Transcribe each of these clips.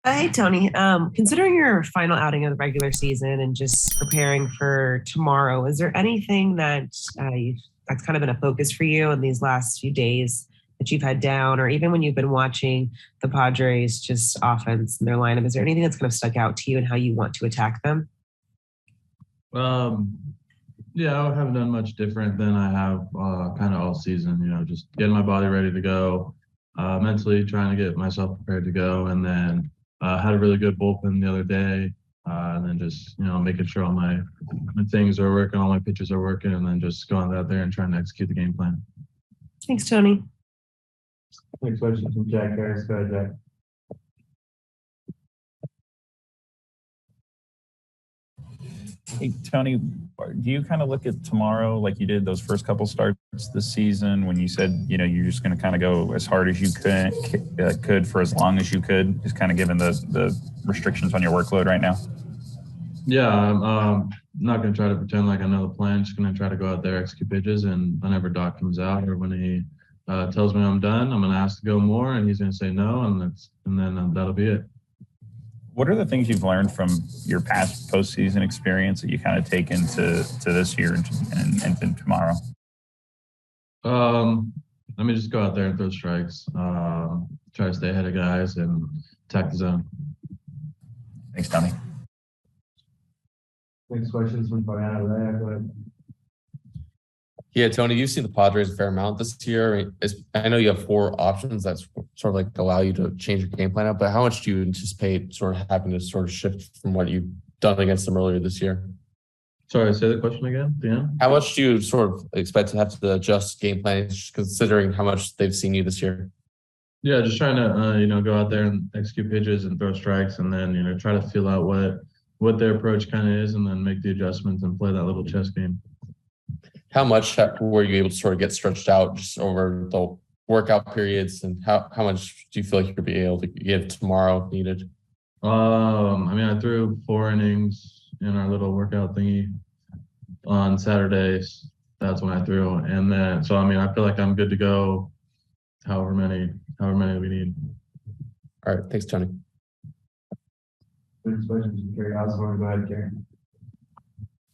Hey Tony, considering your final outing of the regular season and just preparing for tomorrow, is there anything that's kind of been a focus for you in these last few days that you've had down, or even when you've been watching the Padres just offense and their lineup? Is there anything that's kind of stuck out to you and how you want to attack them? Um, yeah, I haven't done much different than I have kind of all season. Just getting my body ready to go, mentally trying to get myself prepared to go, and then had a really good bullpen the other day, and then just making sure all my things are working, all my pitches are working, and then just going out there and trying to execute the game plan. Thanks, Tony. Next question from Jack Harris. Go ahead, Jack. Hey, Tony, do you kind of look at tomorrow like you did those first couple starts this season when you said, you're just going to kind of go as hard as you could for as long as you could, just kind of given the restrictions on your workload right now? Yeah, I'm not going to try to pretend like I know the plan. Just going to try to go out there, execute pitches, and whenever Doc comes out or when he tells me I'm done, I'm going to ask to go more, and he's going to say no, and then that'll be it. What are the things you've learned from your past postseason experience that you kind of take into this year and tomorrow? Let me just go out there and throw strikes. Try to stay ahead of guys and attack the zone. Thanks, Tony. Next question is from Brianna. Go ahead. Yeah, Tony, you've seen the Padres a fair amount this year. I know you have four options that sort of like allow you to change your game plan up, but how much do you anticipate sort of having to sort of shift from what you've done against them earlier this year? Sorry, say the question again. Yeah. How much do you sort of expect to have to adjust game plan considering how much they've seen you this year? Yeah, just trying to go out there and execute pitches and throw strikes, and then try to feel out what their approach kind of is, and then make the adjustments and play that little chess game. How much were you able to sort of get stretched out just over the workout periods, and how much do you feel like you'll be able to give tomorrow if needed? I threw 4 innings in our little workout thingy on Saturdays. That's when I threw, and then I feel like I'm good to go. However many we need. All right, thanks, Tony. Next question from Gary Osborne. Go ahead, Gary.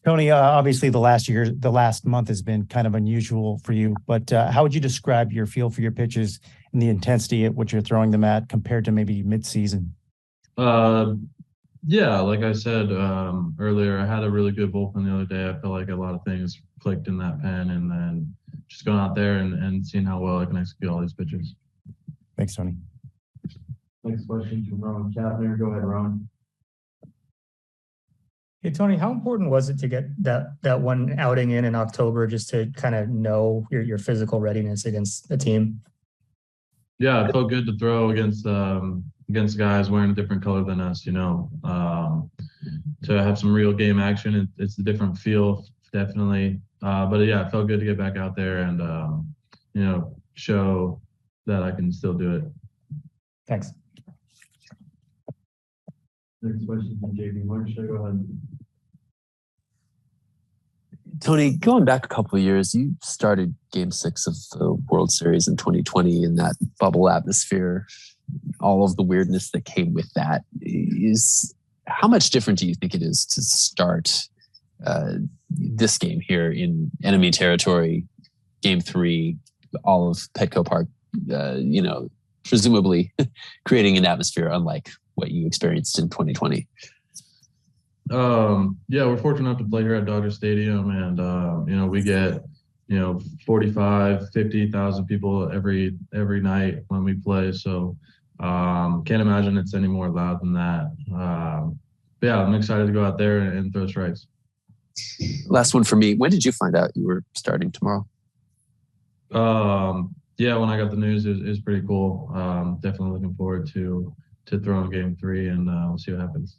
Tony, obviously the last month has been kind of unusual for you, but how would you describe your feel for your pitches and the intensity at which you're throwing them at compared to maybe mid-season? Yeah, like I said earlier, I had a really good bullpen the other day. I feel like a lot of things clicked in that pen, and then just going out there and seeing how well I can execute all these pitches. Thanks, Tony. Next question from Ron Chapner. Go ahead, Ron. Hey, Tony, how important was it to get that one outing in October just to kind of know your physical readiness against the team? Yeah, it felt good to throw against guys wearing a different color than us, to have some real game action. It's a different feel, definitely. But yeah, it felt good to get back out there and, show that I can still do it. Thanks. Next question from JB March. Go ahead. Tony, going back a couple of years, you started Game 6 of the World Series in 2020 in that bubble atmosphere, all of the weirdness that came with that. How much different do you think it is to start this game here in enemy territory, Game 3, all of Petco Park, presumably creating an atmosphere unlike what you experienced in 2020? Yeah, we're fortunate enough to play here at Dodger Stadium, and we get 50,000 people every night when we play. So can't imagine it's any more loud than that. But yeah, I'm excited to go out there and throw strikes. Last one for me. When did you find out you were starting tomorrow? Yeah, when I got the news, it was pretty cool. Definitely looking forward to throwing Game 3, and we'll see what happens.